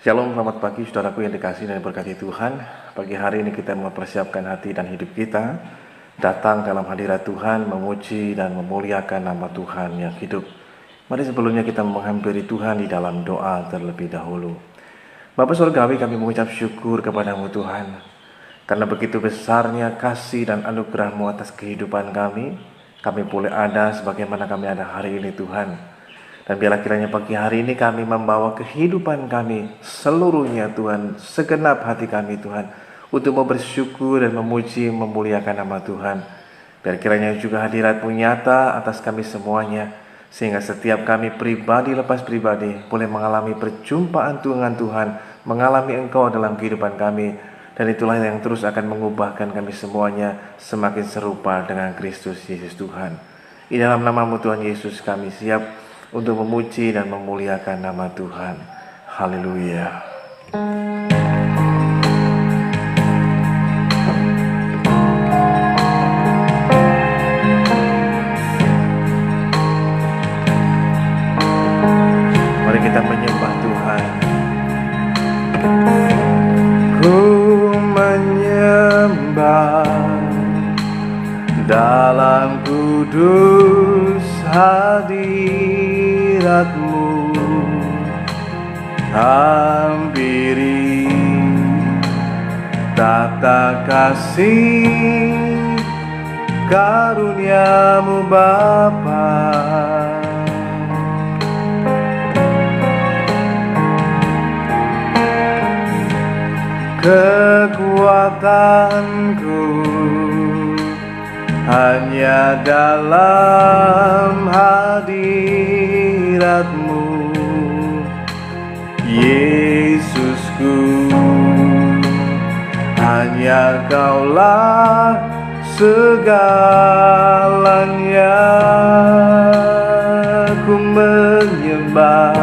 Shalom, selamat pagi saudaraku yang dikasihi dan diberkati Tuhan. Pagi hari ini kita mempersiapkan hati dan hidup kita, datang dalam hadirat Tuhan, memuji dan memuliakan nama Tuhan yang hidup. Mari sebelumnya kita menghampiri Tuhan di dalam doa terlebih dahulu. Bapa Surgawi, kami mengucap syukur kepadamu Tuhan, karena begitu besarnya kasih dan anugerah-Mu atas kehidupan kami boleh ada sebagaimana kami ada hari ini Tuhan. Dan biarlah kiranya pagi hari ini kami membawa kehidupan kami seluruhnya Tuhan, segenap hati kami Tuhan, untuk mau bersyukur dan memuji, memuliakan nama Tuhan. Biar kiranya juga hadirat-Mu nyata atas kami semuanya, sehingga setiap kami pribadi lepas pribadi boleh mengalami perjumpaan dengan Tuhan, mengalami Engkau dalam kehidupan kami. Dan itulah yang terus akan mengubahkan kami semuanya semakin serupa dengan Kristus Yesus Tuhan. Di dalam nama-Mu Tuhan Yesus kami siap untuk memuji dan memuliakan nama Tuhan. Haleluya. Mari kita menyembah Tuhan. Ku menyembah dalam kudus hadirat-Mu, hampiri tata kasih karunia-Mu Bapa. Kekuatanku hanya dalam hadirat-Mu, Yesusku. Hanya Kaulah segalanya, ku menyembah.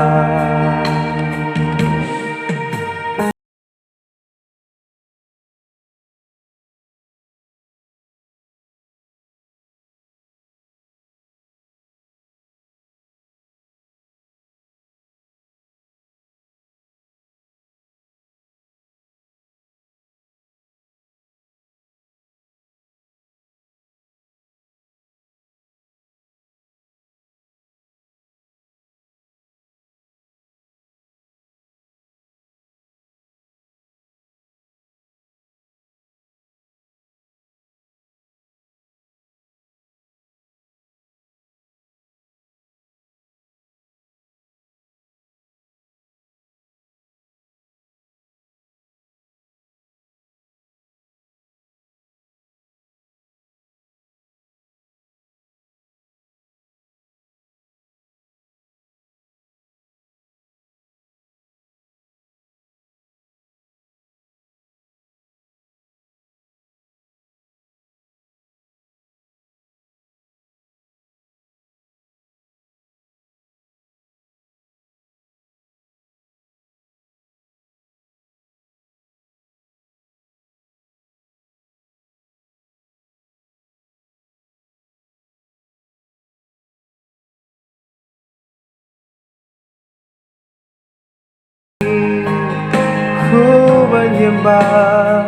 Ku menyembah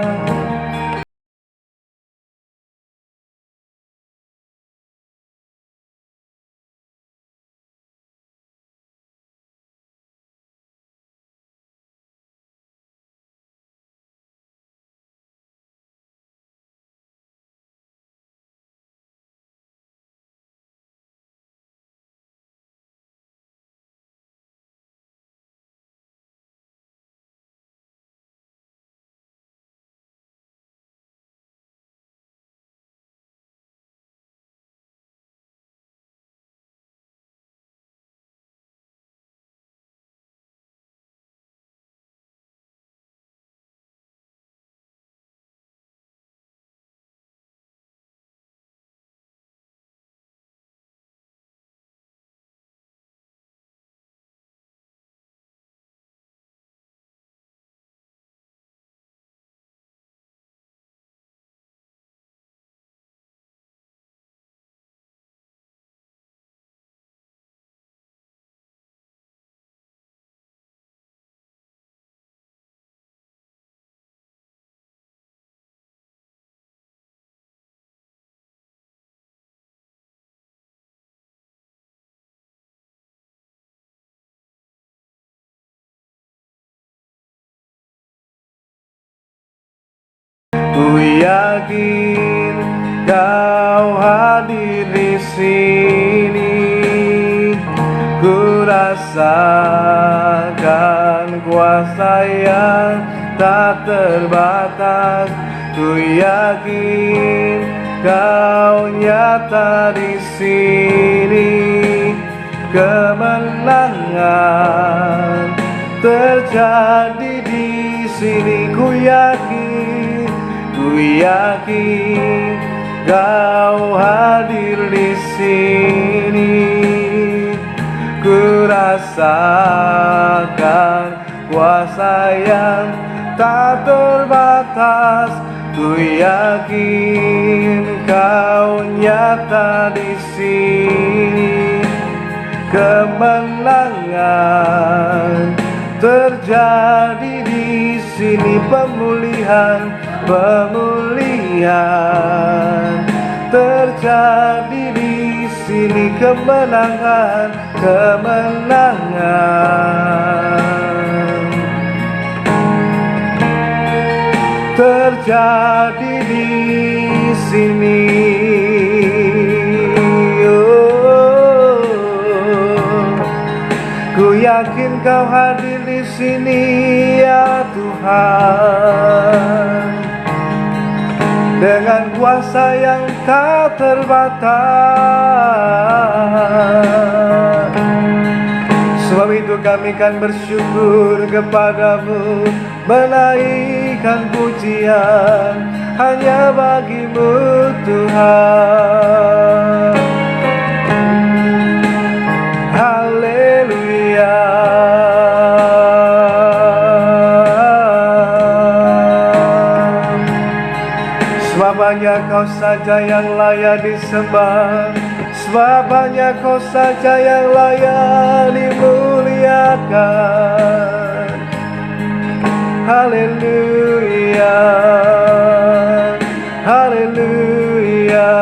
rasakan kuasa yang tak terbatas. Ku yakin Kau nyata di sini. Kemenangan terjadi di sini. Ku yakin Kau hadir di sini. Ku rasakan kuasa yang tak terbatas. Ku yakin Kau nyata di sini. Kemenangan terjadi di sini. Pemulihan terjadi di sini. Kemenangan terjadi di sini. Ku yakin Kau hadir di sini ya Tuhan, dengan kuasa yang tak terbatas. Sebab itu kami kan bersyukur kepadamu, menaikkan pujian hanya bagi-Mu Tuhan. Haleluya. Sebab hanya Kau saja yang layak disembah, sebab hanya Kau saja yang layak dimuliakan. Haleluya, haleluya.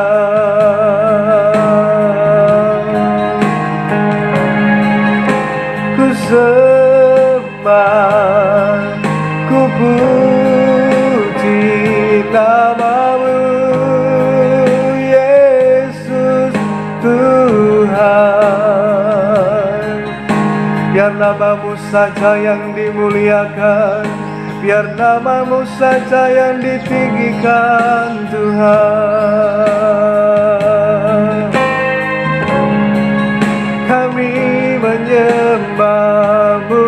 Ku sembah, ku puji nama-Mu Yesus Tuhan. Biar nama-Mu saja yang dimuliakan, biar nama-Mu saja yang ditinggikan Tuhan. Kami menyembah-Mu,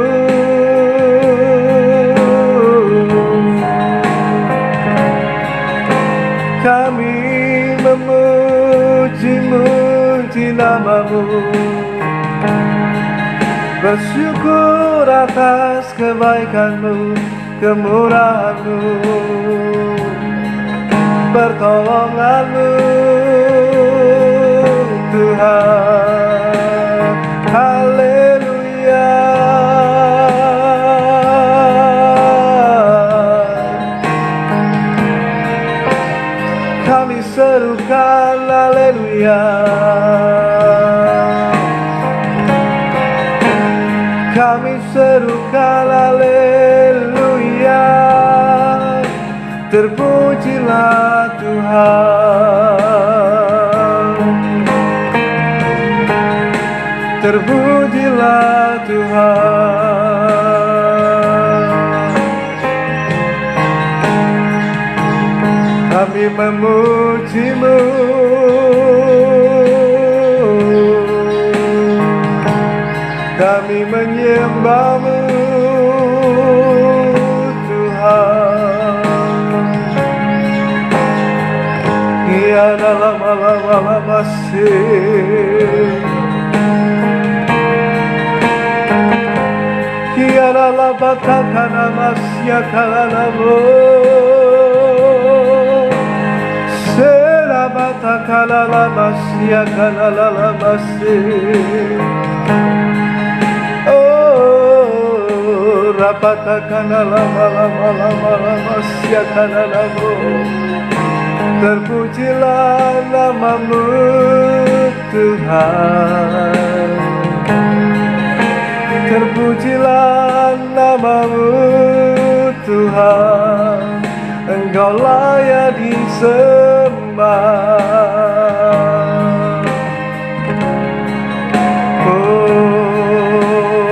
kami memuji-muji nama-Mu. Bersyukur atas kebaikan-Mu, kemurahan-Mu, pertolongan-Mu Tuhan. Haleluya. Kami serukan haleluya. Kami serukan haleluya. Terpujilah Tuhan, terpujilah Tuhan. Kami memuji-Mu, kami menyembah-Mu Tuhan. Ya dalam alam masih, ya dalam batakan masya kalalamu, serabata kalala masya kalala masih. Rapatakan lama-lama masyakanalamu. Terpujilah nama-Mu Tuhan, terpujilah nama-Mu Tuhan. Engkau layak disembah. Oh,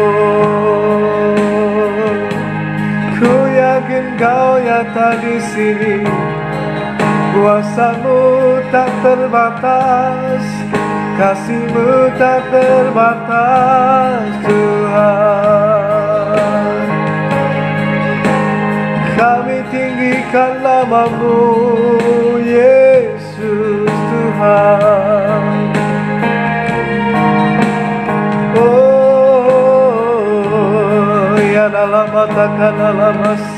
Engkau nyata di sini, kuasa-Mu tak terbatas, kasih-Mu tak terbatas, Tuhan. Kami tinggikan nama-Mu, Yesus Tuhan. Oh, ya dalam matakan dalam masih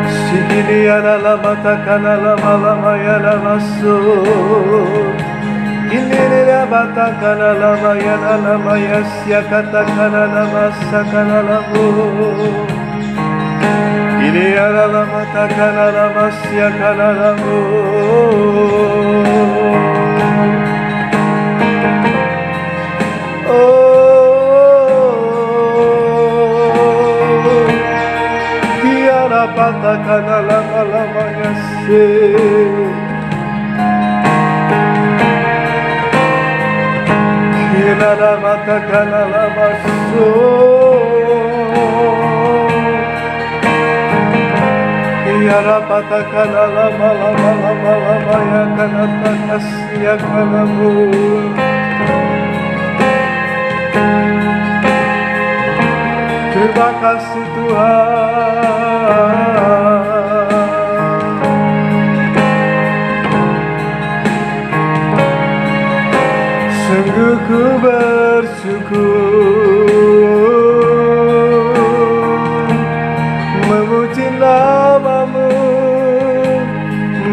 Sigini ya dalam matakan dalam lama ya dalam masuk Ini dia batakan dalam ya dalam ya sia katakan dalam masakan dalammu Ini ya dalam matakan dalam sia dalammu Katakan lama-lamanya Kira matakan lama Kira patakan lama-lama ya karena kasih kanamu Terima kasih Tuhan. Sungguh ku bersyukur memuji nama-Mu,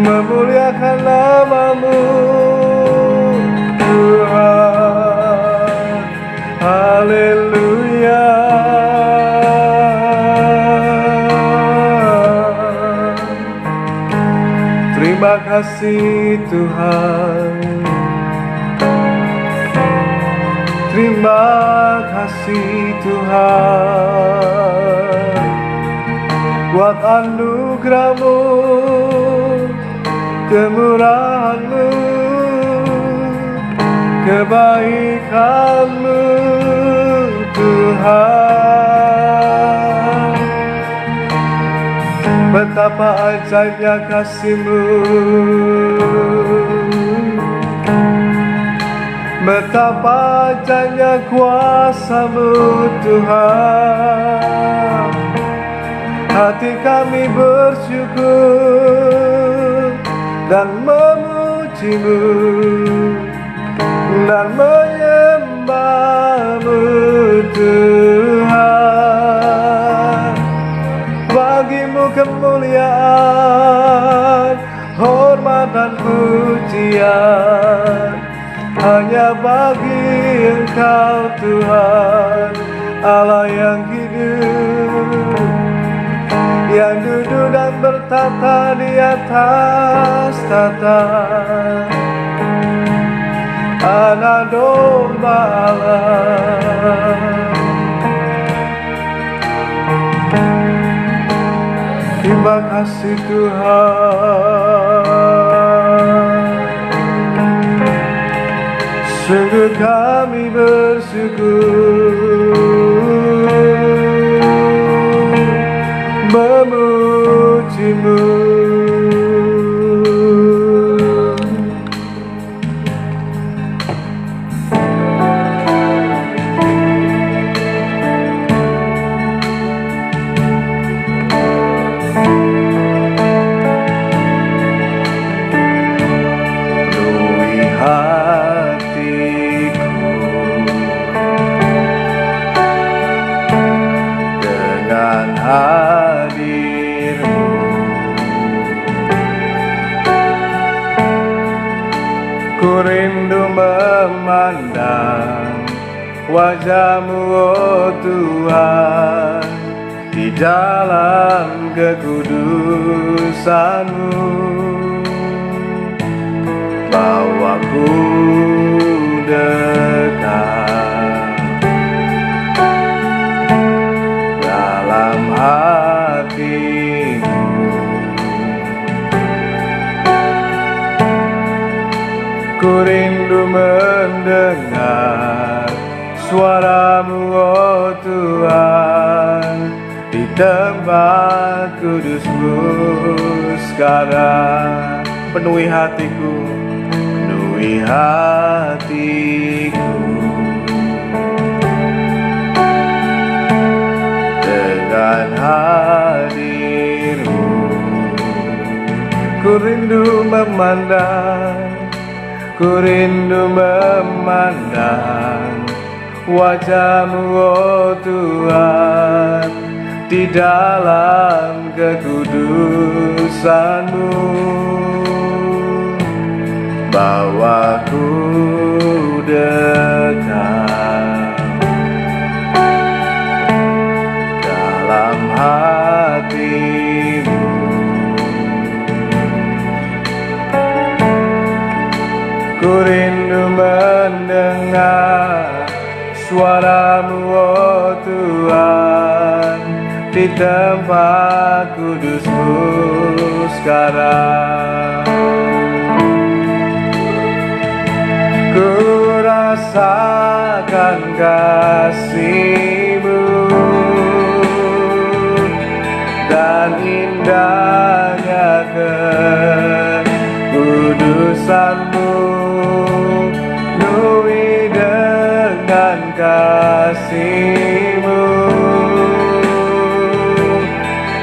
memuliakan nama-Mu, Tuhan. Haleluya. Terima kasih Tuhan. Terima kasih Tuhan buat anugerah-Mu, kemurahan-Mu, kebaikan-Mu, Tuhan. Betapa ajaibnya kasih-Mu, betapa ajaibnya kuasa-Mu, Tuhan. Hati kami bersyukur dan memuji-Mu dan menyembah-Mu, Tuhan. Bagi-Mu kemuliaan, hormat dan pujian hanya bagi Engkau, Tuhan, Allah yang hidup, yang duduk dan bertata di atas tata, Anak domba Allah. Terima kasih Tuhan. Sungguh kami bersyukur memuji-Mu. Ku rindu memandang wajah-Mu, oh Tuhan, di dalam kekudusan-Mu. Bawaku dekat dalam hati-Mu. Ku rindu mendengar suaramu, oh Tuhan, di tempat kudusmu sekarang. Penuhi hatiku, penuhi hatiku dengan hadir-Mu. Ku rindu memandang, ku rindu memandang wajah-Mu, oh Tuhan, di dalam kekudusan-Mu. Bawaku dekat dalam hati-Mu. Ku rindu mendengar suara-Mu, oh Tuhan, di tempat kudus-Mu sekarang. Ku rasakan kasih-Mu dan indahnya kekudusan-Mu. Penuhi dengan kasih-Mu,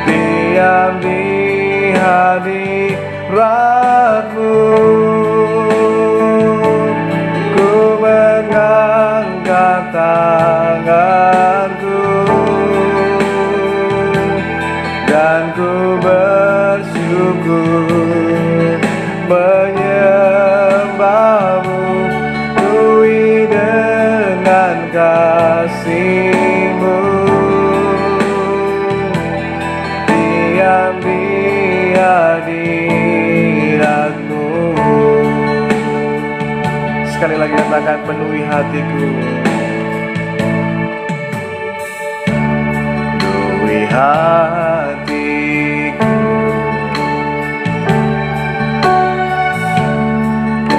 diam di hadirat-Mu. Ku mengangkat tanganku dan ku bersyukur menyembah-Mu. Penuhi dengan kasih-Mu, diam di hadirat-Mu. Sekali lagi katakan, penuhi hatiku, penuhi hatiku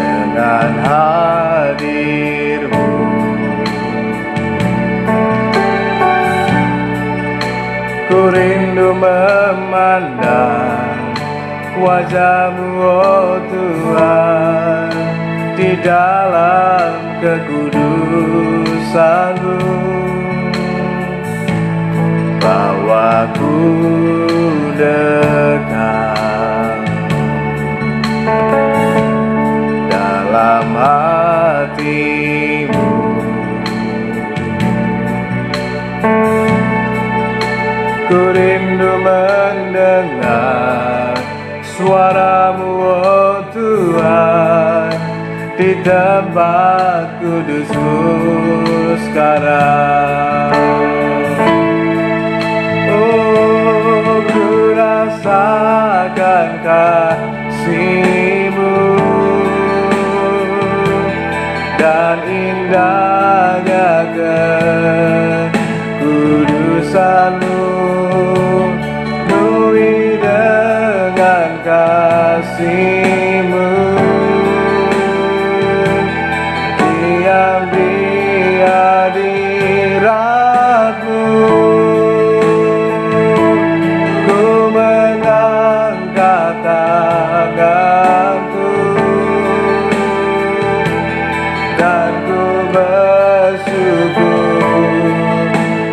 dengan hadir-Mu. Ku rindu memandang wajah-Mu, oh Tuhan, di dalam kekudusan-Mu. Bawaku dekat dalam hati-Mu. Ku rindu mendengar suara-Mu, oh Tuhan, di tempat kudus-Mu sekarang. Oh, ku rasakan kasih-Mu dan indahnya kekudusan-Mu. Penuhi dengan kasih-Mu, diam di hadirat-Mu. Ku mengangkat tanganku dan ku bersyukur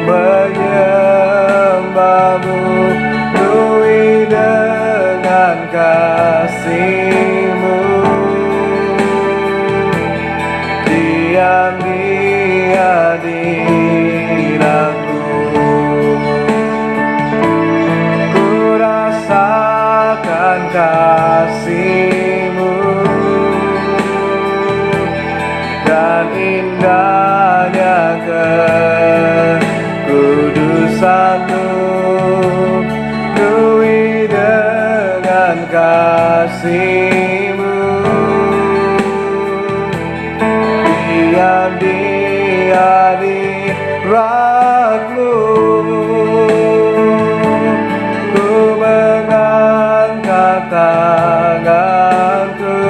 menyembah-Mu. Penuhi dengan kasih-Mu, diam di hadirat-Mu. Ku rasakan kasih-Mu dan indahnya kekudusan-Mu. Penuhi dengan kasih-Mu, diam di hadirat-Mu. Ku mengangkat tanganku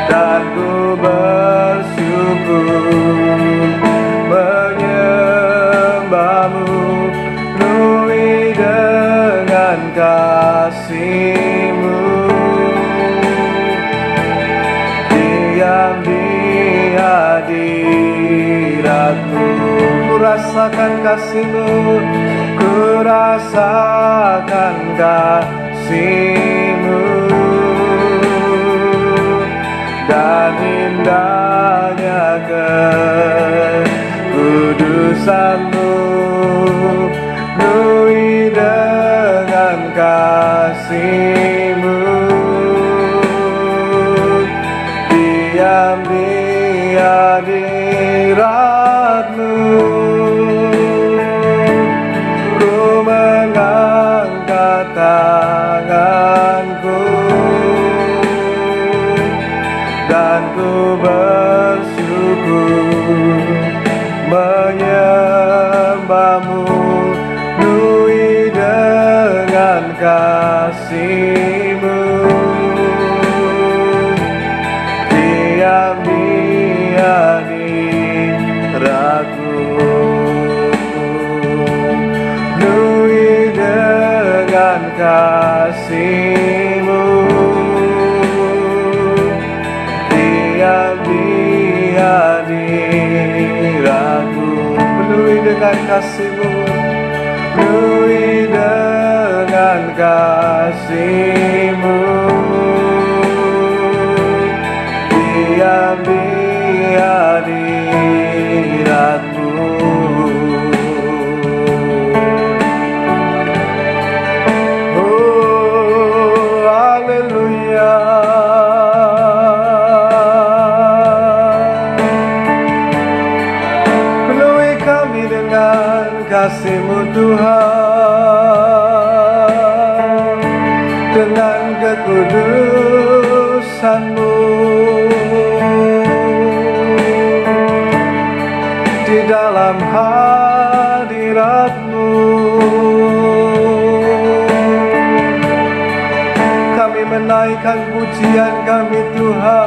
dan ku bersyukur rasakan kasih-Mu, ku rasakan kasih-Mu, dan indahnya kekudusan-Mu, penuhi dengan kasih-Mu, diam di hadirat-Mu, ku mengangkat tanganku dan ku bersyukur menyembah-Mu, penuhi dengan kasih-Mu, diam di hadirat-Mu, penuhi dengan kasih-Mu, diam di hadirat-Mu, penuhi dengan kasih-Mu, penuhi dengan kasih-Mu, diam di hadirat-Mu. Oh, haleluya. Penuhi kami dengan kasih-Mu Tuhan, dengan kekudusan-Mu, di dalam hadirat-Mu kami menaikkan pujian kami Tuhan,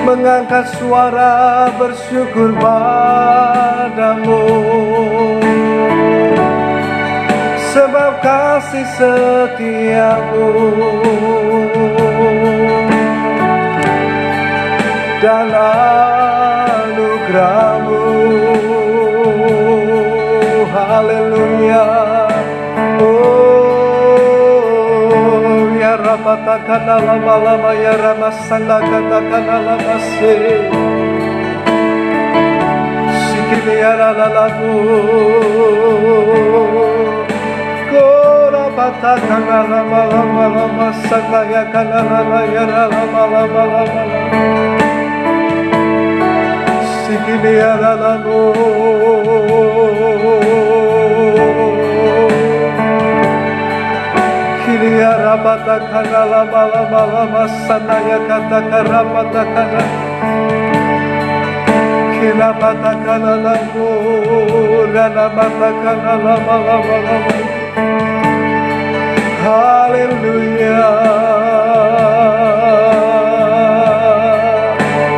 mengangkat suara bersyukur padamu, sebab kasih setia-Mu dan anugerah-Mu. Haleluya. Oh, ya rabatakana lama-lama, ya ramasandakatakana lamase, sikili ya lalagu, korabatakana lama-lama, sandayakana lama-lama, sikili ya lalagu, kiliya rabatakana lama-lama, sandayakataka rabatakana, kilabatakana lagu, ranabatakana lama-lama. Haleluya.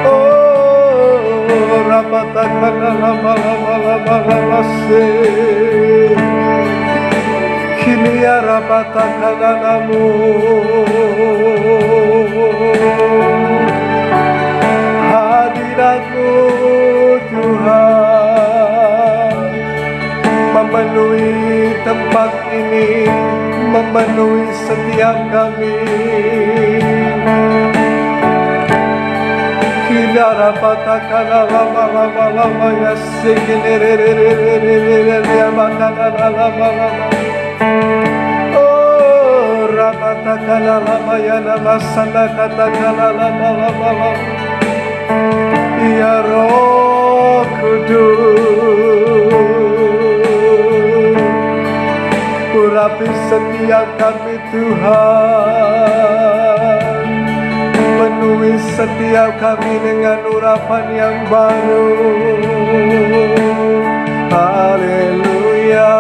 Oh, rabatakana lama-lama se, kiliya rabatakana lamu, hadirat-Mu Tuhan memenuhi tempat ini, memenuhi setiap kami. Kila rabatakana lama-lama ya sikiliririririririr lama-lama. Oh, rabatakana lama ya namasana katakana lama-lama. Ya Roh Kudus, urapi setiap kami Tuhan, penuhi setiap kami dengan urapan yang baru. Haleluya.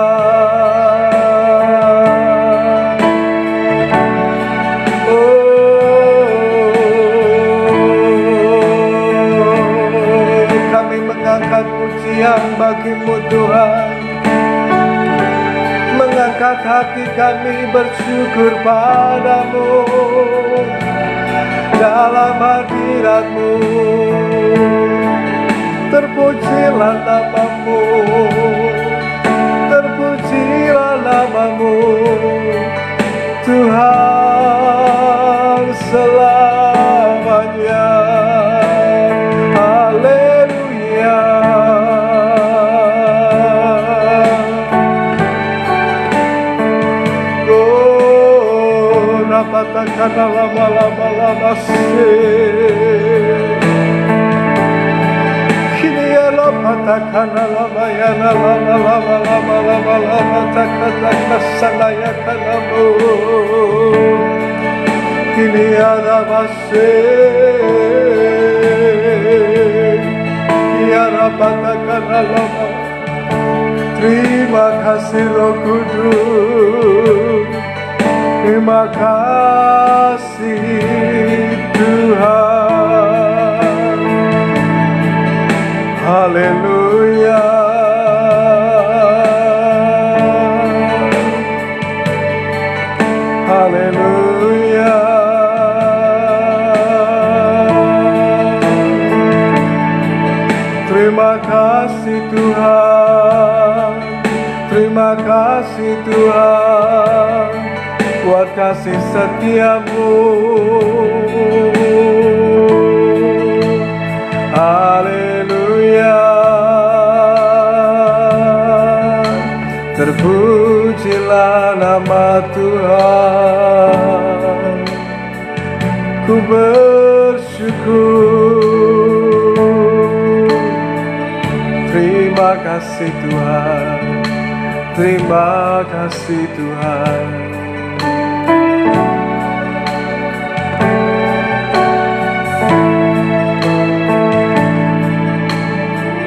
Mengangkat pujian bagi-Mu Tuhan, mengangkat hati kami bersyukur padamu, dalam hadirat-Mu Terpujilah namamu, terpujilah namamu, Tuhan selamanya. Haleluya. Oh, napatakan lama-lama Katakan lama ya lama tak sanaya kanamu kini ada masih ya katakan lama. Terima kasih Roh Kudus, terima kasih Tuhan. Haleluya. Haleluya. Terima kasih Tuhan, terima kasih Tuhan buat kasih setiamu. Haleluya. Terpujilah nama Tuhan, ku bersyukur. Terima kasih Tuhan, terima kasih Tuhan.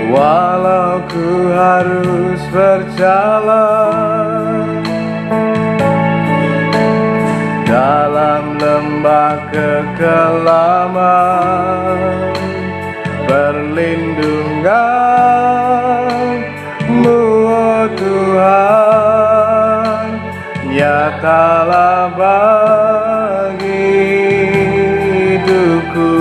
Walau ku harus berjalan dalam lembah kekelaman, perlindungan-Mu, oh Tuhan, nyatalah bagi hidupku.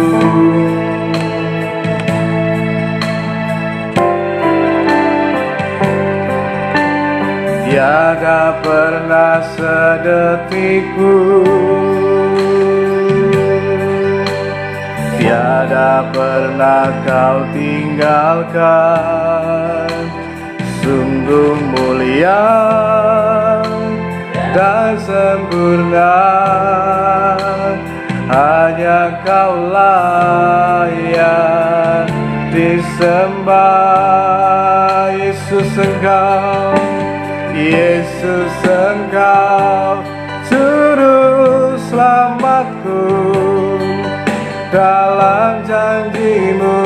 Tiada pernah sedetik pun, tiada pernah Kau tinggalkan. Sungguh mulia dan sempurna, hanya Kaulah yang disembah. Yesus Engkau, Yesus Engkau juru selamatku, dalam janji-Mu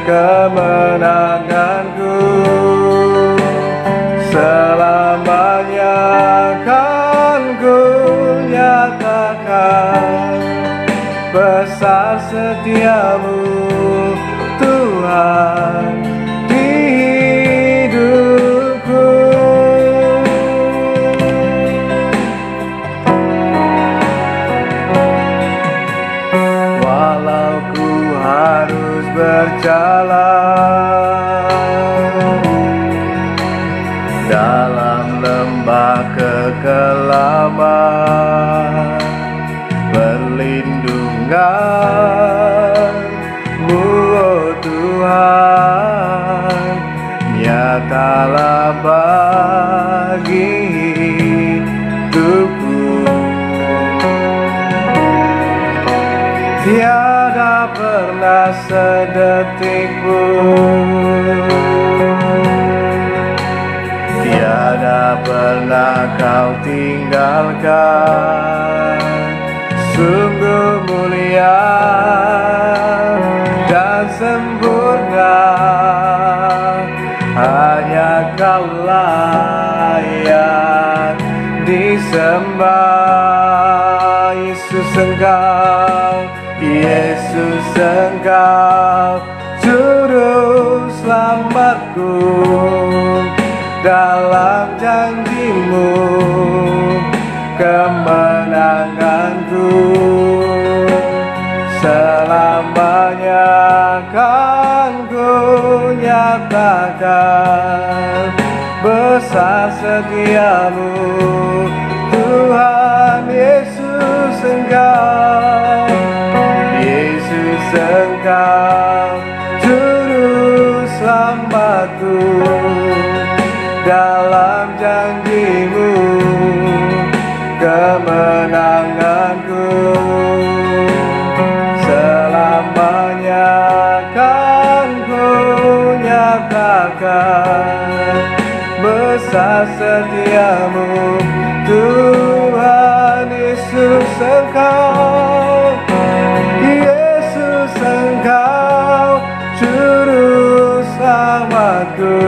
kemenanganku. Selamanya kan ku nyatakan besar setiamu Tuhan di hidupku. Walau ku harus berjalan dalam lembah kekelaman, perlindungan-Mu, oh Tuhan, nyatalah bagi hidupku. Tiada pernah sedetik pun, tiada pernah Kau tinggalkan. Sungguh mulia dan sempurna, hanya Kaulah yang disembah. Yesus Engkau, Yesus Engkau juru selamatku, dalam janji-Mu kemenanganku. Selamat selamanya kan ku nyatakan besar setiamu Tuhan Yesus Engkau. Yesus Engkau juru selamatku, dalam janjimu kemenanganku. Selamanya kan ku nyatakan besar setiamu Tuhan Yesus Engkau. Yesus Engkau juru selamatku,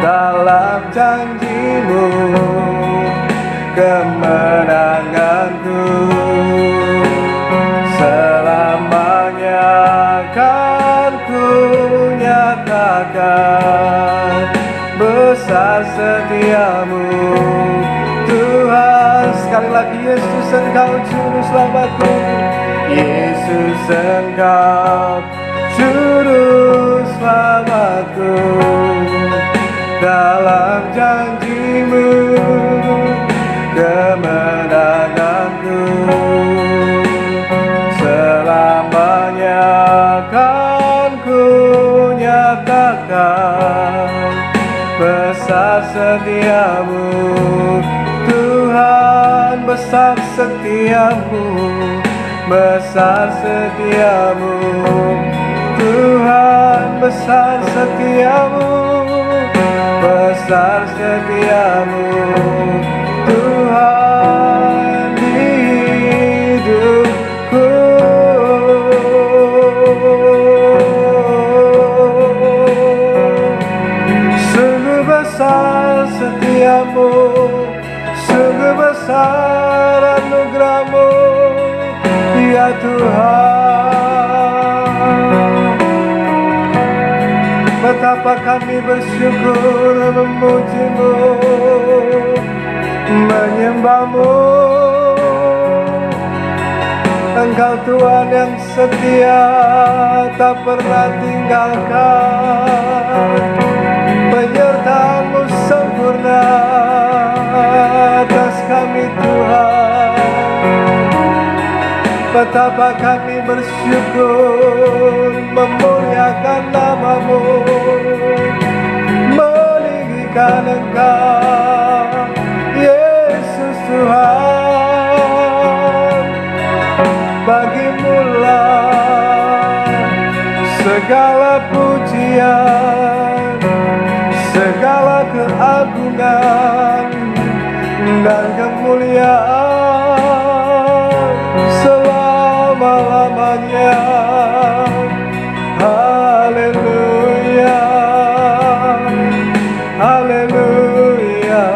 dalam janjimu kemenanganku. Selamanya kan ku nyatakan besar setiamu Tuhan. Sekali lagi, Yesus Engkau juru selamatku. Yesus Engkau juru selamatku, dalam janjimu kemenanganku. Selamanya kan ku nyatakan besar setiamu Tuhan. Besar setiamu, besar setiamu Tuhan. Besar setiamu, besar setiamu Tuhan di hidupku. Sungguh besar setiamu, sungguh besar anugerahmu ya Tuhan. Betapa kami bersyukur memujimu, menyembahmu. Engkau Tuhan yang setia, tak pernah tinggalkan. Penyertaan-Mu sempurna atas kami Tuhan. Betapa kami bersyukur memuliakan nama-Mu, meninggikan Engkau Yesus Tuhan. Bagimu-lah segala pujian, segala keagungan dan kemuliaan selama-lamanya. Haleluya, haleluya.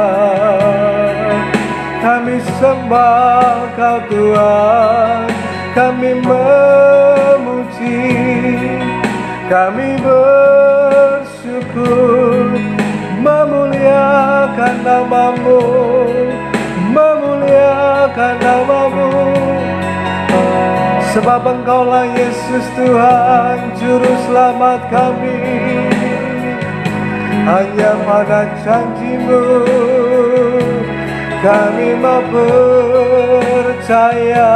Kami sembah Kau Tuhan, kami memuji, kami bersyukur, memuliakan nama-Mu, memuliakan nama-Mu. Sebab Engkaulah Yesus Tuhan, juru selamat kami. Hanya pada janji-Mu kami mau percaya.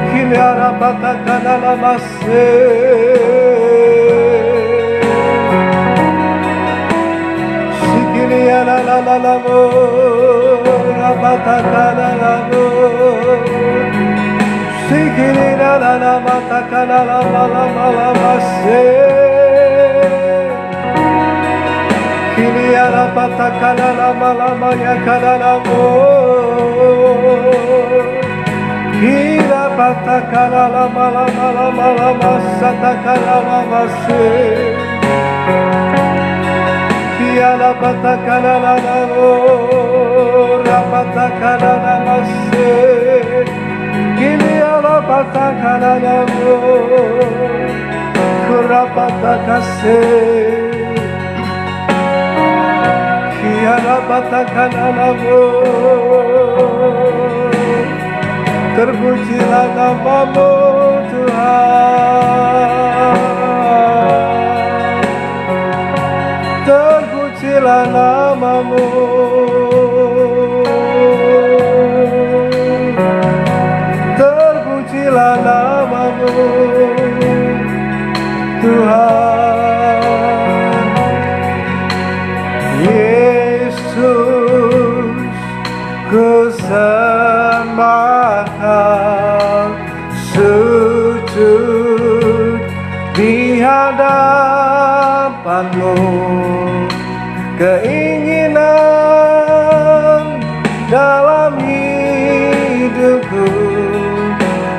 Kini arabatakan alamase, sikini alalalamo, rabatakan alamo, sikini alalamatakan alamalamase. Kini arabatakan alamalama yakanalamo, kira batakan alamalama satakan alamase. Kiala batakan alamamo, rabatakan alamase. Kini arabatakan alamo, kurabatakase. batakan anakmu. Terpujilah namamu Tuhan. Terpujilah namamu. Terpujilah namamu Tuhan. Yesus, ku sembahkan, sujud di hadapanmu. Keinginan dalam hidupku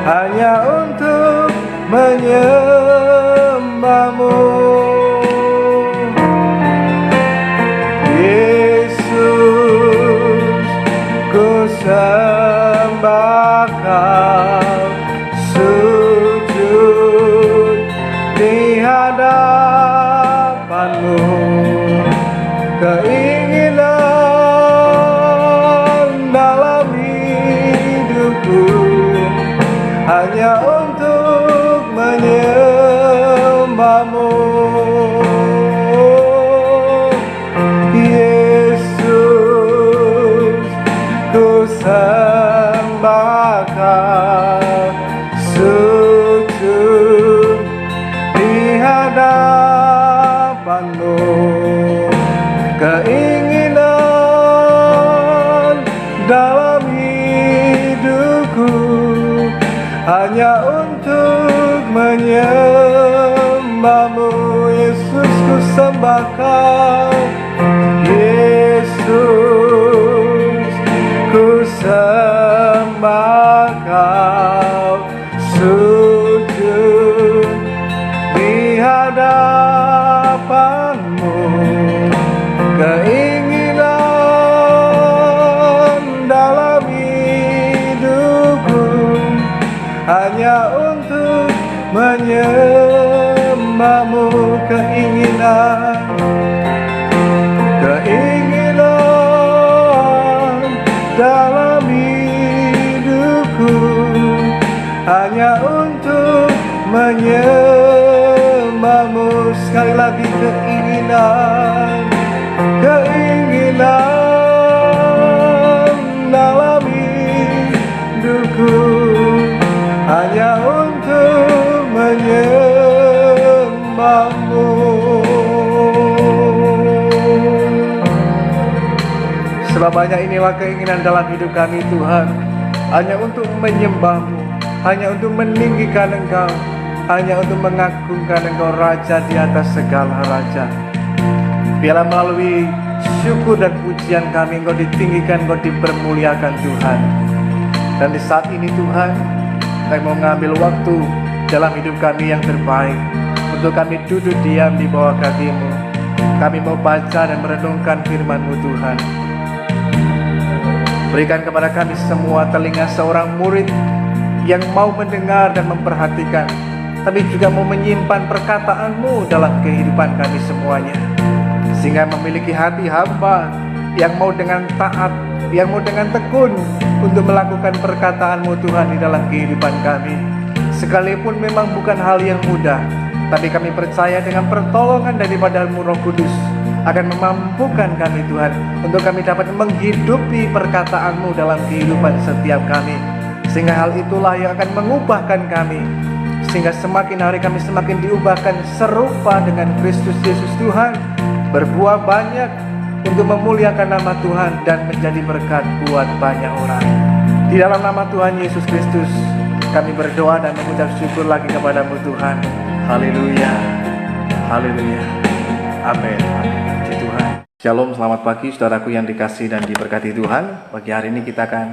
hanya untuk menyembahmu. Yesus, ku sembahkan, sujud di hadapanmu. Keinginan dalam hidupku hanya untuk menyembahmu. Yesus, ku sembahkan, sujud di hadapanmu. Keinginan dalam hidupku hanya untuk menyembahmu. Yesus, ku sembahkan. Yesus, ku sembahkan, sujud di hadapanmu. Keinginan dalam hidupku hanya untuk menyembahmu. Keinginan dalam hidupku hanya untuk menyembahmu. Sekali lagi, keinginan dalam hidupku hanya untuk menyembahmu. Selamanya inilah keinginan dalam hidup kami Tuhan, hanya untuk menyembahmu, hanya untuk meninggikan Engkau, hanya untuk mengagungkan Engkau, Raja di atas segala raja. Biarlah melalui syukur dan pujian kami Engkau ditinggikan, Engkau dipermuliakan Tuhan. Dan di saat ini Tuhan, kami mau mengambil waktu dalam hidup kami yang terbaik untuk kami duduk diam di bawah kaki-Mu. Kami mau baca dan merenungkan firman-Mu Tuhan. Berikan kepada kami semua telinga seorang murid yang mau mendengar dan memperhatikan, tapi juga mau menyimpan perkataan-Mu dalam kehidupan kami semuanya, sehingga memiliki hati hamba yang mau dengan taat, yang mau dengan tekun untuk melakukan perkataan-Mu Tuhan di dalam kehidupan kami. Sekalipun memang bukan hal yang mudah, tapi kami percaya dengan pertolongan daripada-Mu Roh Kudus akan memampukan kami Tuhan, untuk kami dapat menghidupi perkataan-Mu dalam kehidupan setiap kami. Sehingga hal itulah yang akan mengubahkan kami, sehingga semakin hari kami semakin diubahkan serupa dengan Kristus Yesus Tuhan, berbuah banyak untuk memuliakan nama Tuhan dan menjadi berkat buat banyak orang. Di dalam nama Tuhan Yesus Kristus kami berdoa dan mengucap syukur lagi kepada-Mu Tuhan. Haleluya, haleluya, amin. Puji Tuhan. Shalom, selamat pagi saudaraku yang dikasihi dan diberkati Tuhan. Pagi hari ini kita akan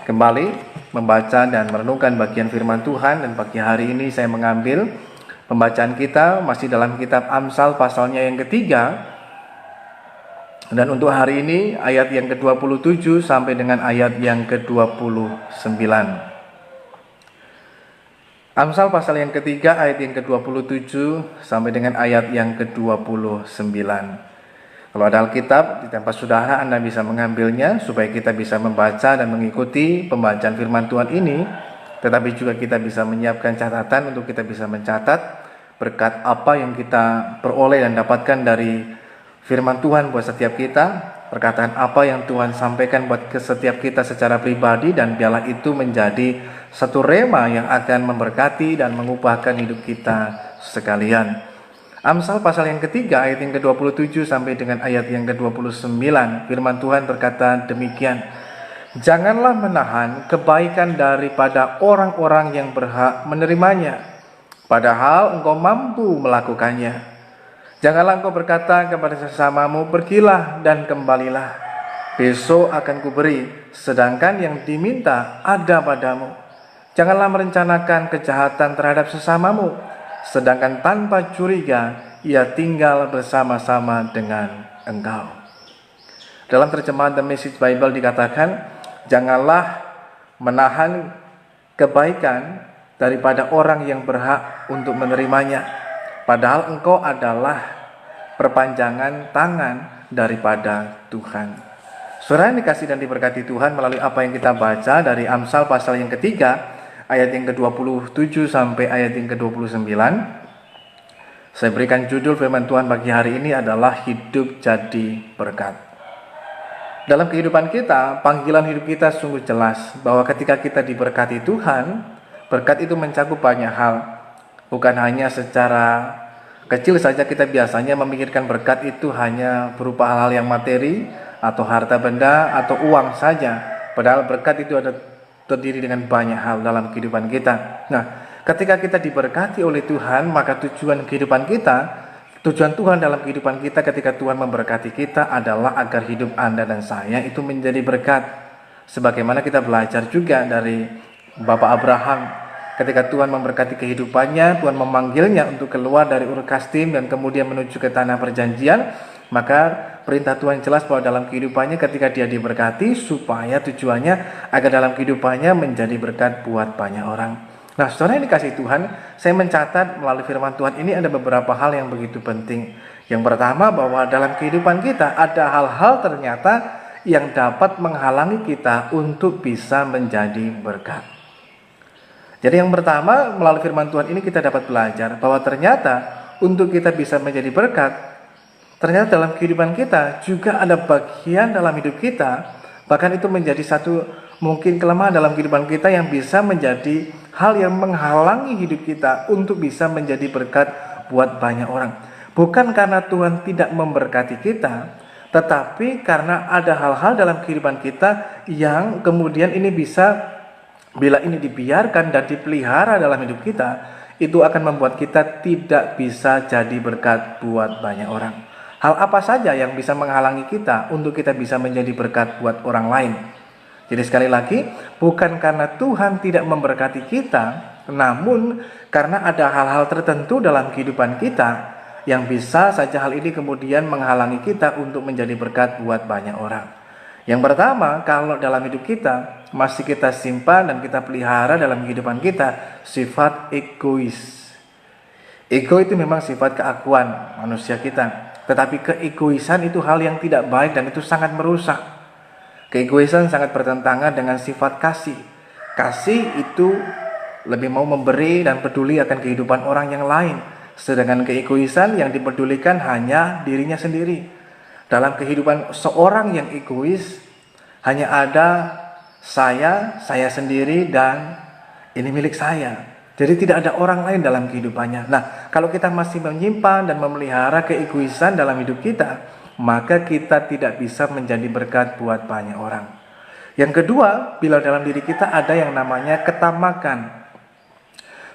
kembali membaca dan merenungkan bagian firman Tuhan. Dan pagi hari ini saya mengambil pembacaan kita masih dalam kitab Amsal pasalnya yang ketiga. Dan untuk hari ini ayat yang ke-27 sampai dengan ayat yang ke-29. Amsal pasal yang ketiga ayat yang ke-27 sampai dengan ayat yang ke-29. Kalau ada Alkitab di tempat saudara, Anda bisa mengambilnya supaya kita bisa membaca dan mengikuti pembacaan firman Tuhan ini. Tetapi juga kita bisa menyiapkan catatan untuk kita bisa mencatat berkat apa yang kita peroleh dan dapatkan dari firman Tuhan buat setiap kita, perkataan apa yang Tuhan sampaikan buat ke setiap kita secara pribadi, dan biarlah itu menjadi satu rema yang akan memberkati dan mengubahkan hidup kita sekalian. Amsal pasal yang ketiga ayat yang ke-27 sampai dengan ayat yang ke-29, firman Tuhan berkata demikian: Janganlah menahan kebaikan daripada orang-orang yang berhak menerimanya, padahal engkau mampu melakukannya. Janganlah engkau berkata kepada sesamamu, pergilah dan kembalilah, besok akan kuberi, sedangkan yang diminta ada padamu. Janganlah merencanakan kejahatan terhadap sesamamu, sedangkan tanpa curiga ia tinggal bersama-sama dengan engkau. Dalam terjemahan The Message Bible dikatakan, janganlah menahan kebaikan daripada orang yang berhak untuk menerimanya, padahal engkau adalah perpanjangan tangan daripada Tuhan. Saudara yang dikasih dan diberkati Tuhan, melalui apa yang kita baca dari Amsal pasal yang ketiga ayat yang ke-27 sampai ayat yang ke-29, saya berikan judul firman Tuhan bagi hari ini adalah hidup jadi berkat. Dalam kehidupan kita, panggilan hidup kita sungguh jelas bahwa ketika kita diberkati Tuhan, berkat itu mencakup banyak hal. Bukan hanya secara kecil saja kita biasanya memikirkan berkat itu hanya berupa hal-hal yang materi atau harta benda atau uang saja. Padahal berkat itu terdiri dengan banyak hal dalam kehidupan kita. Nah, ketika kita diberkati oleh Tuhan, maka tujuan Tuhan dalam kehidupan kita ketika Tuhan memberkati kita adalah agar hidup Anda dan saya itu menjadi berkat. Sebagaimana kita belajar juga dari Bapak Abraham, ketika Tuhan memberkati kehidupannya, Tuhan memanggilnya untuk keluar dari Ur Kasdim dan kemudian menuju ke tanah perjanjian, maka perintah Tuhan jelas bahwa dalam kehidupannya ketika dia diberkati, supaya tujuannya agar dalam kehidupannya menjadi berkat buat banyak orang. Nah, saudara yang dikasih Tuhan, saya mencatat melalui firman Tuhan ini ada beberapa hal yang begitu penting. Yang pertama, bahwa dalam kehidupan kita ada hal-hal ternyata yang dapat menghalangi kita untuk bisa menjadi berkat. Jadi yang pertama, melalui firman Tuhan ini kita dapat belajar bahwa ternyata untuk kita bisa menjadi berkat, ternyata dalam kehidupan kita juga ada bagian dalam hidup kita, bahkan itu menjadi satu mungkin kelemahan dalam kehidupan kita yang bisa menjadi hal yang menghalangi hidup kita untuk bisa menjadi berkat buat banyak orang. Bukan karena Tuhan tidak memberkati kita, tetapi karena ada hal-hal dalam kehidupan kita yang kemudian ini bisa, bila ini dibiarkan dan dipelihara dalam hidup kita, itu akan membuat kita tidak bisa jadi berkat buat banyak orang. Hal apa saja yang bisa menghalangi kita untuk kita bisa menjadi berkat buat orang lain? Jadi sekali lagi, bukan karena Tuhan tidak memberkati kita, namun karena ada hal-hal tertentu dalam kehidupan kita yang bisa saja hal ini kemudian menghalangi kita untuk menjadi berkat buat banyak orang. Yang pertama, kalau dalam hidup kita masih kita simpan dan kita pelihara dalam kehidupan kita sifat egois. Ego itu memang sifat keakuan manusia kita. Tetapi keegoisan itu hal yang tidak baik dan itu sangat merusak. Keegoisan sangat bertentangan dengan sifat kasih. Kasih itu lebih mau memberi dan peduli akan kehidupan orang yang lain. Sedangkan keegoisan yang dipedulikan hanya dirinya sendiri. Dalam kehidupan seorang yang egois, hanya ada saya sendiri, dan ini milik saya. Jadi tidak ada orang lain dalam kehidupannya. Nah, kalau kita masih menyimpan dan memelihara keegoisan dalam hidup kita, maka kita tidak bisa menjadi berkat buat banyak orang. Yang kedua, bila dalam diri kita ada yang namanya ketamakan.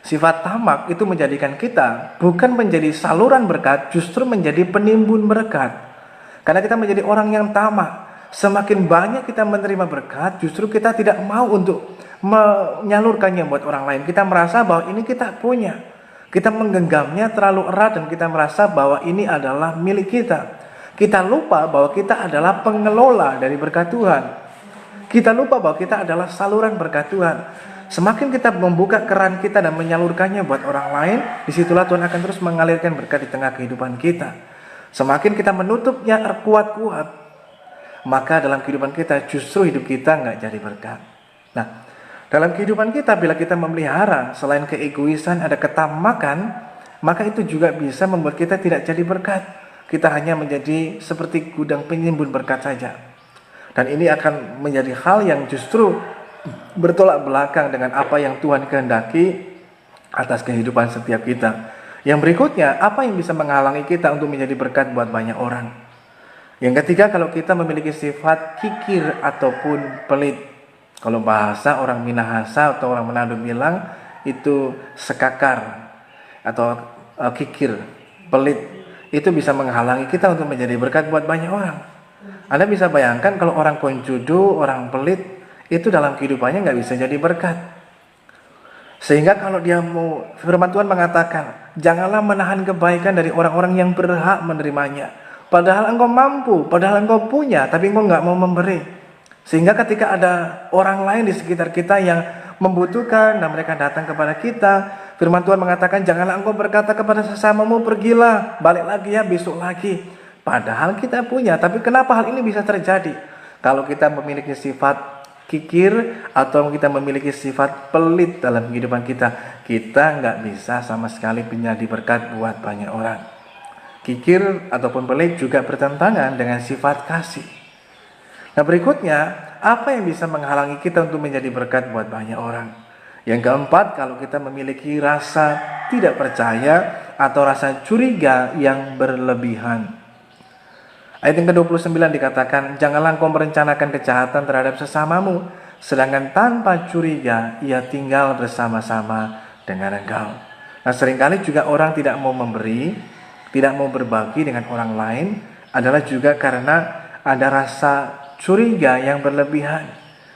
Sifat tamak itu menjadikan kita bukan menjadi saluran berkat, justru menjadi penimbun berkat. Karena kita menjadi orang yang tamak. Semakin banyak kita menerima berkat, justru kita tidak mau untuk menyalurkannya buat orang lain. Kita merasa bahwa ini kita punya. Kita menggenggamnya terlalu erat dan kita merasa bahwa ini adalah milik kita. Kita lupa bahwa kita adalah pengelola dari berkat Tuhan. Kita lupa bahwa kita adalah saluran berkat Tuhan. Semakin kita membuka keran kita dan menyalurkannya buat orang lain, disitulah Tuhan akan terus mengalirkan berkat di tengah kehidupan kita. Semakin kita menutupnya kuat-kuat, maka dalam kehidupan kita justru hidup kita nggak jadi berkat. Nah, dalam kehidupan kita bila kita memelihara selain keegoisan ada ketamakan, maka itu juga bisa membuat kita tidak jadi berkat. Kita hanya menjadi seperti gudang penimbun berkat saja. Dan ini akan menjadi hal yang justru bertolak belakang dengan apa yang Tuhan kehendaki atas kehidupan setiap kita. Yang berikutnya, apa yang bisa menghalangi kita untuk menjadi berkat buat banyak orang? Yang ketiga, kalau kita memiliki sifat kikir ataupun pelit. Kalau bahasa orang Minahasa atau orang Manado bilang itu sekakar atau kikir, pelit. Itu bisa menghalangi kita untuk menjadi berkat buat banyak orang. Anda bisa bayangkan kalau orang konjudo, orang pelit, itu dalam kehidupannya nggak bisa jadi berkat. Sehingga kalau dia mau, firman Tuhan mengatakan, janganlah menahan kebaikan dari orang-orang yang berhak menerimanya. Padahal engkau mampu, padahal engkau punya, tapi engkau nggak mau memberi. Sehingga ketika ada orang lain di sekitar kita yang membutuhkan dan mereka datang kepada kita, firman Tuhan mengatakan, janganlah engkau berkata kepada sesamamu, pergilah, balik lagi ya, besok lagi. Padahal kita punya, tapi kenapa hal ini bisa terjadi? Kalau kita memiliki sifat kikir atau kita memiliki sifat pelit dalam kehidupan kita, kita nggak bisa sama sekali menjadi berkat buat banyak orang. Kikir ataupun pelit juga bertentangan dengan sifat kasih. Nah, berikutnya, apa yang bisa menghalangi kita untuk menjadi berkat buat banyak orang? Yang keempat, kalau kita memiliki rasa tidak percaya atau rasa curiga yang berlebihan. Ayat yang ke-29 dikatakan, janganlah engkau merencanakan kejahatan terhadap sesamamu, sedangkan tanpa curiga ia tinggal bersama-sama dengan engkau. Nah, seringkali juga orang tidak mau memberi, tidak mau berbagi dengan orang lain, adalah juga karena ada rasa curiga yang berlebihan.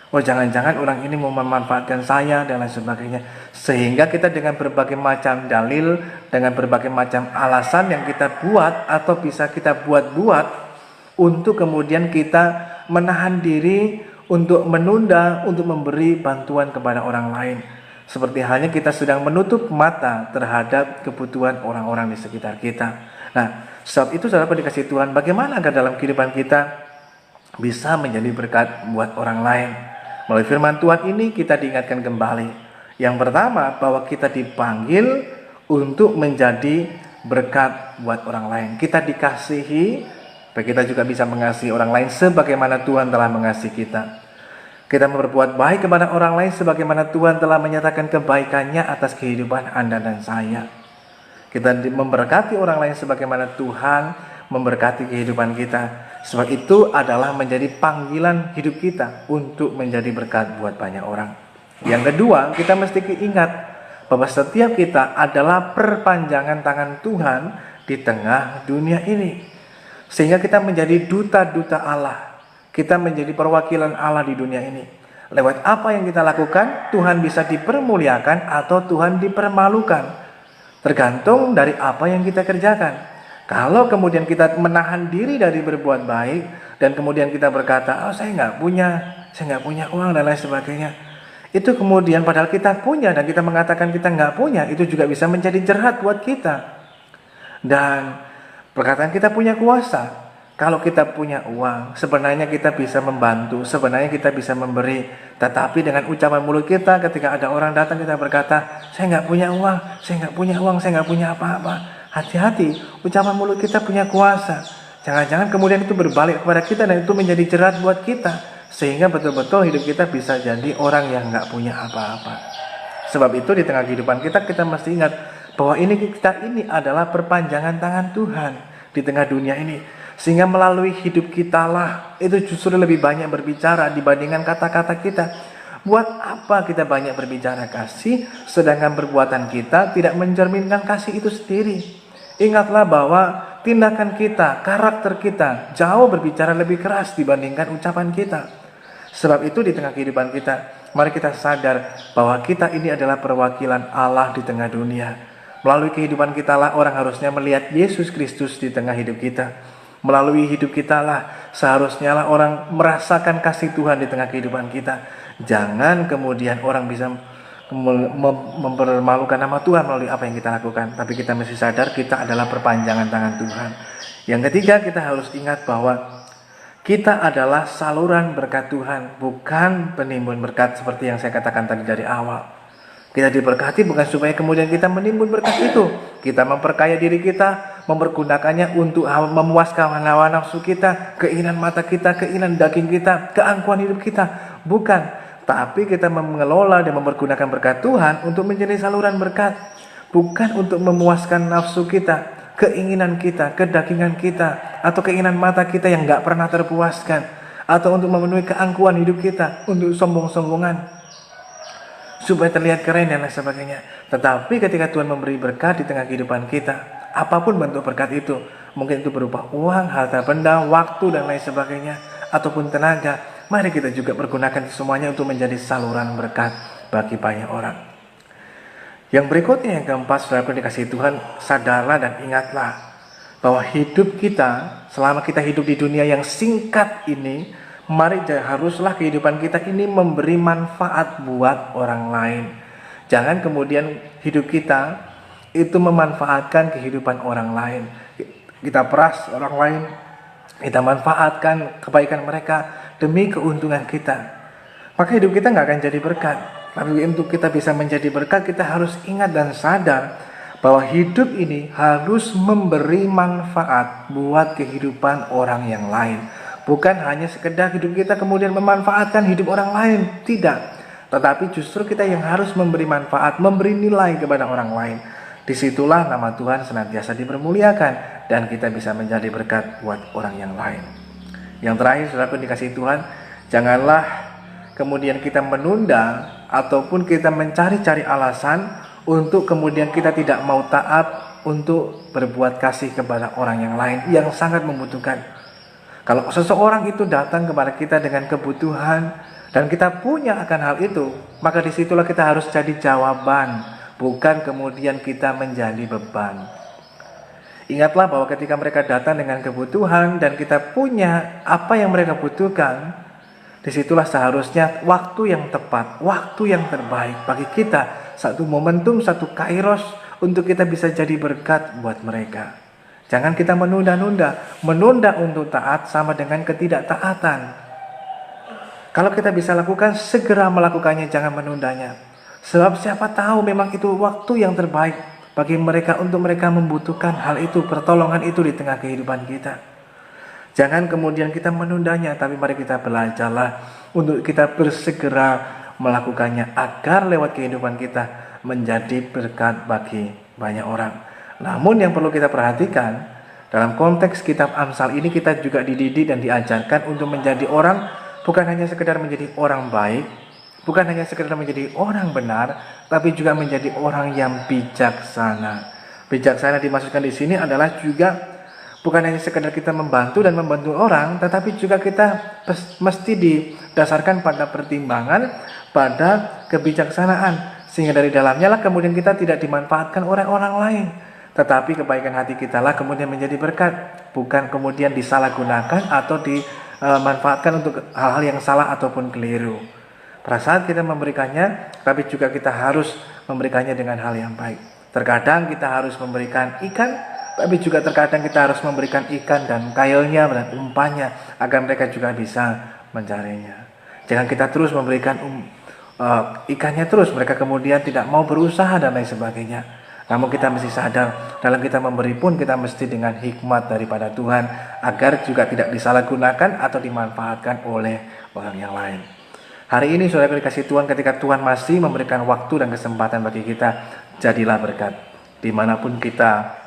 Oh, jangan-jangan orang ini mau memanfaatkan saya dan lain sebagainya. Sehingga kita dengan berbagai macam dalil, dengan berbagai macam alasan yang kita buat atau bisa kita buat-buat untuk kemudian kita menahan diri untuk menunda, untuk memberi bantuan kepada orang lain. Seperti halnya kita sedang menutup mata terhadap kebutuhan orang-orang di sekitar kita. Nah, sebab itu saudara dikasih Tuhan, bagaimana agar dalam kehidupan kita bisa menjadi berkat buat orang lain? Melalui firman Tuhan ini kita diingatkan kembali. Yang pertama, bahwa kita dipanggil untuk menjadi berkat buat orang lain. Kita dikasihi, kita juga bisa mengasihi orang lain sebagaimana Tuhan telah mengasihi kita. Kita berbuat baik kepada orang lain sebagaimana Tuhan telah menyatakan kebaikannya atas kehidupan Anda dan saya. Kita memberkati orang lain sebagaimana Tuhan memberkati kehidupan kita. Sebab itu adalah menjadi panggilan hidup kita untuk menjadi berkat buat banyak orang. Yang kedua, kita mesti ingat bahwa setiap kita adalah perpanjangan tangan Tuhan di tengah dunia ini. Sehingga kita menjadi duta-duta Allah. Kita menjadi perwakilan Allah di dunia ini. Lewat apa yang kita lakukan, Tuhan bisa dipermuliakan atau Tuhan dipermalukan. Tergantung dari apa yang kita kerjakan. Kalau kemudian kita menahan diri dari berbuat baik dan kemudian kita berkata, oh saya nggak punya uang dan lain sebagainya, itu kemudian padahal kita punya dan kita mengatakan kita nggak punya, itu juga bisa menjadi jerat buat kita. Dan perkataan kita punya kuasa. Kalau kita punya uang, sebenarnya kita bisa membantu, sebenarnya kita bisa memberi. Tetapi dengan ucapan mulut kita ketika ada orang datang kita berkata, saya nggak punya uang, saya nggak punya apa-apa. Hati-hati, ucapan mulut kita punya kuasa. Jangan-jangan kemudian itu berbalik kepada kita dan itu menjadi jerat buat kita. Sehingga betul-betul hidup kita bisa jadi orang yang nggak punya apa-apa. Sebab itu di tengah kehidupan kita mesti ingat bahwa kita ini adalah perpanjangan tangan Tuhan di tengah dunia ini. Sehingga melalui hidup kita lah itu justru lebih banyak berbicara dibandingkan kata-kata kita. Buat apa kita banyak berbicara kasih, sedangkan perbuatan kita tidak mencerminkan kasih itu sendiri. Ingatlah bahwa tindakan kita, karakter kita jauh berbicara lebih keras dibandingkan ucapan kita. Sebab itu di tengah kehidupan kita, mari kita sadar bahwa kita ini adalah perwakilan Allah di tengah dunia. Melalui kehidupan kita lah orang harusnya melihat Yesus Kristus di tengah hidup kita. Melalui hidup kita lah seharusnya lah orang merasakan kasih Tuhan di tengah kehidupan kita. Jangan kemudian orang bisa mempermalukan nama Tuhan melalui apa yang kita lakukan. Tapi kita mesti sadar kita adalah perpanjangan tangan Tuhan. Yang ketiga, kita harus ingat bahwa kita adalah saluran berkat Tuhan, bukan penimbun berkat seperti yang saya katakan tadi dari awal. Kita diberkati bukan supaya kemudian kita menimbun berkat itu. Kita memperkaya diri kita, mempergunakannya untuk memuaskan hawa nafsu kita, keinginan mata kita, keinginan daging kita, keangkuhan hidup kita. Bukan. Tapi kita mengelola dan mempergunakan berkat Tuhan untuk menjadi saluran berkat. Bukan untuk memuaskan nafsu kita, keinginan kita, kedagingan kita, atau keinginan mata kita yang gak pernah terpuaskan. Atau untuk memenuhi keangkuhan hidup kita, untuk sombong-sombongan, supaya terlihat keren dan lain sebagainya. Tetapi ketika Tuhan memberi berkat di tengah kehidupan kita, apapun bentuk berkat itu, mungkin itu berupa uang, harta benda, waktu dan lain sebagainya, ataupun tenaga, mari kita juga pergunakan semuanya untuk menjadi saluran berkat bagi banyak orang. Yang berikutnya, yang keempat, saudaraku dikasihi Tuhan, sadarlah dan ingatlah bahwa hidup kita, selama kita hidup di dunia yang singkat ini, mari haruslah kehidupan kita ini memberi manfaat buat orang lain. Jangan kemudian hidup kita itu memanfaatkan kehidupan orang lain. Kita peras orang lain, kita manfaatkan kebaikan mereka demi keuntungan kita. Maka hidup kita nggak akan jadi berkat. Tapi untuk kita bisa menjadi berkat, kita harus ingat dan sadar bahwa hidup ini harus memberi manfaat buat kehidupan orang yang lain. Bukan hanya sekedar hidup kita kemudian memanfaatkan hidup orang lain, tidak. Tetapi justru kita yang harus memberi manfaat, memberi nilai kepada orang lain. Disitulah nama Tuhan senantiasa dipermuliakan dan kita bisa menjadi berkat buat orang yang lain. Yang terakhir, saudaraku dikasihi Tuhan, janganlah kemudian kita menunda ataupun kita mencari-cari alasan untuk kemudian kita tidak mau taat untuk berbuat kasih kepada orang yang lain yang sangat membutuhkan. Kalau seseorang itu datang kepada kita dengan kebutuhan dan kita punya akan hal itu, maka disitulah kita harus jadi jawaban, bukan kemudian kita menjadi beban. Ingatlah bahwa ketika mereka datang dengan kebutuhan dan kita punya apa yang mereka butuhkan, disitulah seharusnya waktu yang tepat, waktu yang terbaik bagi kita, satu momentum, satu kairos untuk kita bisa jadi berkat buat mereka. Jangan kita menunda-nunda. Menunda untuk taat sama dengan ketidaktaatan. Kalau kita bisa lakukan, segera melakukannya, jangan menundanya. Sebab siapa tahu memang itu waktu yang terbaik bagi mereka untuk mereka membutuhkan hal itu, pertolongan itu di tengah kehidupan kita. Jangan kemudian kita menundanya, tapi mari kita belajarlah untuk kita bersegera melakukannya agar lewat kehidupan kita menjadi berkat bagi banyak orang. Namun yang perlu kita perhatikan, dalam konteks kitab Amsal ini kita juga dididik dan diajarkan untuk menjadi orang, bukan hanya sekedar menjadi orang baik, bukan hanya sekedar menjadi orang benar, tapi juga menjadi orang yang bijaksana. Bijaksana dimaksudkan di sini adalah juga bukan hanya sekedar kita membantu dan membantu orang, tetapi juga kita mesti didasarkan pada pertimbangan, pada kebijaksanaan, sehingga dari dalamnya lah kemudian kita tidak dimanfaatkan oleh orang lain. Tetapi kebaikan hati kita lah kemudian menjadi berkat, bukan kemudian disalahgunakan atau dimanfaatkan untuk hal-hal yang salah ataupun keliru. Pada saat kita memberikannya, tapi juga kita harus memberikannya dengan hal yang baik. Terkadang kita harus memberikan ikan, tapi juga terkadang kita harus memberikan ikan dan kailnya dan umpannya agar mereka juga bisa mencarinya. Jangan kita terus memberikan ikannya terus, mereka kemudian tidak mau berusaha dan lain sebagainya. Namun kita mesti sadar, dalam kita memberi pun kita mesti dengan hikmat daripada Tuhan, agar juga tidak disalahgunakan atau dimanfaatkan oleh orang yang lain. Hari ini saudara dikasih Tuhan, ketika Tuhan masih memberikan waktu dan kesempatan bagi kita, jadilah berkat. Dimanapun kita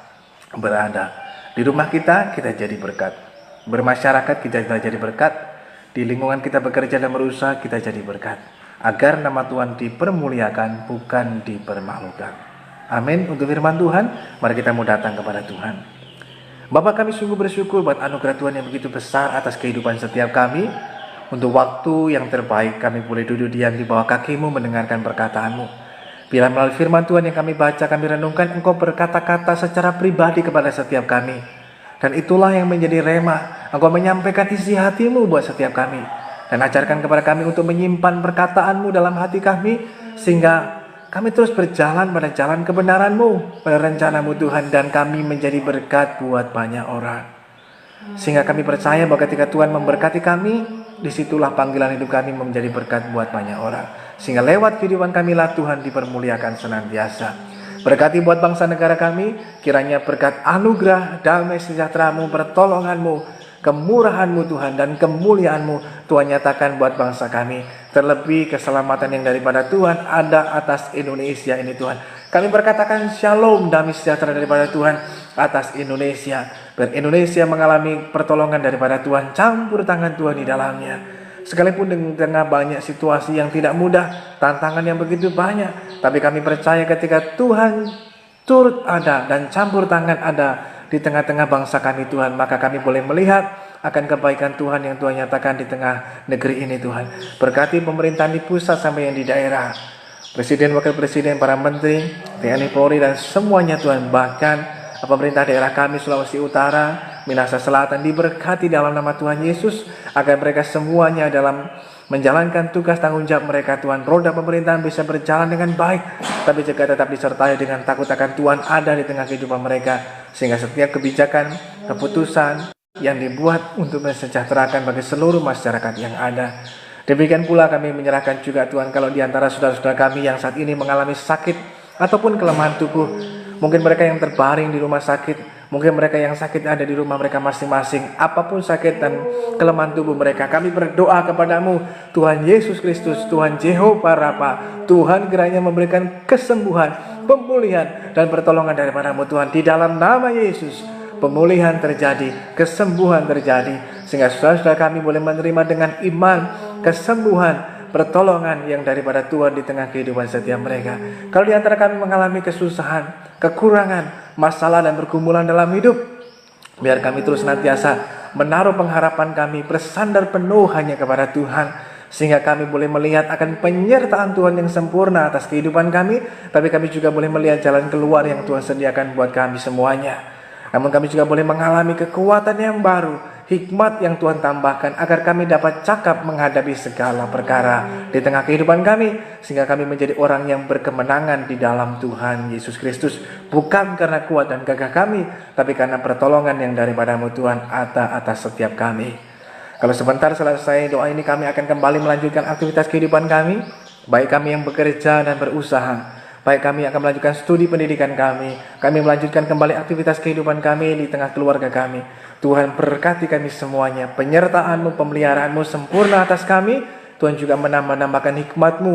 berada, di rumah kita jadi berkat, bermasyarakat kita jadi berkat, di lingkungan kita bekerja dan berusaha kita jadi berkat, agar nama Tuhan dipermuliakan bukan dipermalukan. Amin. Untuk firman Tuhan, mari kita mau datang kepada Tuhan. Bapa, kami sungguh bersyukur buat anugerah Tuhan yang begitu besar atas kehidupan setiap kami. Untuk waktu yang terbaik kami boleh duduk diam di bawah kaki-Mu mendengarkan perkataan-Mu. Bila melalui firman Tuhan yang kami baca, kami renungkan, Engkau berkata-kata secara pribadi kepada setiap kami. Dan itulah yang menjadi rema. Engkau menyampaikan isi hati-Mu buat setiap kami. Dan ajarkan kepada kami untuk menyimpan perkataan-Mu dalam hati kami, sehingga kami terus berjalan pada jalan kebenaran-Mu, pada rencana-Mu Tuhan, dan kami menjadi berkat buat banyak orang. Sehingga kami percaya bahwa ketika Tuhan memberkati kami, disitulah panggilan hidup kami menjadi berkat buat banyak orang. Sehingga lewat kehidupan kami lah Tuhan dipermuliakan senantiasa. Berkati buat bangsa negara kami, kiranya berkat anugerah, damai sejahtera-Mu, pertolongan-Mu, kemurahan-Mu Tuhan, dan kemuliaan-Mu Tuhan nyatakan buat bangsa kami. Terlebih keselamatan yang daripada Tuhan ada atas Indonesia ini Tuhan. Kami berkatakan shalom, damai sejahtera daripada Tuhan atas Indonesia. Biar Indonesia mengalami pertolongan daripada Tuhan, campur tangan Tuhan di dalamnya. Sekalipun di tengah banyak situasi yang tidak mudah, tantangan yang begitu banyak, tapi kami percaya ketika Tuhan turut ada dan campur tangan ada di tengah-tengah bangsa kami Tuhan, maka kami boleh melihat akan kebaikan Tuhan yang Tuhan nyatakan di tengah negeri ini Tuhan. Berkati pemerintahan di pusat sampai yang di daerah, Presiden, Wakil Presiden, para Menteri, TNI, Polri, dan semuanya Tuhan. Bahkan pemerintah daerah kami Sulawesi Utara, Minahasa Selatan diberkati dalam nama Tuhan Yesus, agar mereka semuanya dalam menjalankan tugas tanggung jawab mereka Tuhan, roda pemerintahan bisa berjalan dengan baik, tapi juga tetap disertai dengan takut akan Tuhan ada di tengah kehidupan mereka, sehingga setiap kebijakan, keputusan yang dibuat untuk mensejahterakan bagi seluruh masyarakat yang ada. Demikian pula kami menyerahkan juga Tuhan, kalau di antara saudara-saudara kami yang saat ini mengalami sakit ataupun kelemahan tubuh, mungkin mereka yang terbaring di rumah sakit, mungkin mereka yang sakit ada di rumah mereka masing-masing, apapun sakit dan kelemahan tubuh mereka, kami berdoa kepadamu Tuhan Yesus Kristus, Tuhan Jehovah Rafa, Tuhan kiranya memberikan kesembuhan, pemulihan, dan pertolongan daripadamu Tuhan. Di dalam nama Yesus, pemulihan terjadi, kesembuhan terjadi, sehingga saudara-saudara kami boleh menerima dengan iman kesembuhan, pertolongan yang daripada Tuhan di tengah kehidupan setiap mereka. Kalau di antara kami mengalami kesusahan, kekurangan, masalah, dan pergumulan dalam hidup, biar kami terus senantiasa menaruh pengharapan kami, bersandar penuh hanya kepada Tuhan, sehingga kami boleh melihat akan penyertaan Tuhan yang sempurna atas kehidupan kami, tapi kami juga boleh melihat jalan keluar yang Tuhan sediakan buat kami semuanya. Namun kami juga boleh mengalami kekuatan yang baru, hikmat yang Tuhan tambahkan, agar kami dapat cakap menghadapi segala perkara di tengah kehidupan kami, sehingga kami menjadi orang yang berkemenangan di dalam Tuhan Yesus Kristus, bukan karena kuat dan gagah kami, tapi karena pertolongan yang daripadamu Tuhan atas setiap kami. Kalau sebentar selesai doa ini, kami akan kembali melanjutkan aktivitas kehidupan kami, baik kami yang bekerja dan berusaha, baik kami akan melanjutkan studi pendidikan kami melanjutkan kembali aktivitas kehidupan kami di tengah keluarga kami. Tuhan berkati kami semuanya, penyertaan-Mu, pemeliharaanmu sempurna atas kami. Tuhan juga menambahkan hikmat-Mu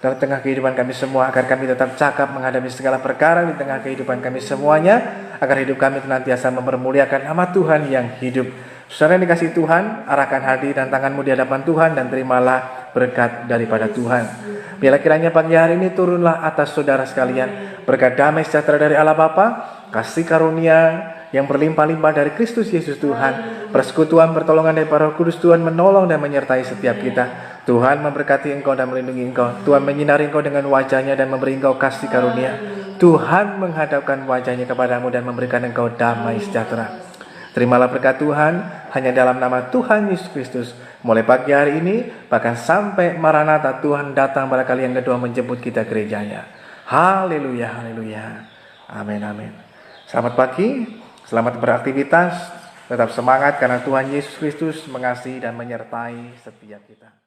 dalam tengah kehidupan kami semua, agar kami tetap cakap menghadapi segala perkara di tengah kehidupan kami semuanya, agar hidup kami senantiasa mempermuliakan nama Tuhan yang hidup. Saudara yang dikasihi Tuhan, arahkan hati dan tanganmu di hadapan Tuhan, dan terimalah berkat daripada Tuhan. Biarlah kiranya pagi hari ini turunlah atas saudara sekalian berkat damai sejahtera dari Allah Bapa, kasih karunia yang berlimpah-limpah dari Kristus Yesus Tuhan, persekutuan pertolongan dari Roh Kudus Tuhan menolong dan menyertai setiap kita. Tuhan memberkati engkau dan melindungi engkau. Tuhan menyinari engkau dengan wajahnya dan memberi engkau kasih karunia. Tuhan menghadapkan wajahnya kepadamu dan memberikan engkau damai sejahtera. Terimalah berkat Tuhan hanya dalam nama Tuhan Yesus Kristus. Mulai pagi hari ini, bahkan sampai Maranatha, Tuhan datang pada kali yang kedua menjemput kita gerejanya. Haleluya, haleluya. Amin, amin. Selamat pagi, selamat beraktivitas. Tetap semangat karena Tuhan Yesus Kristus mengasihi dan menyertai setiap kita.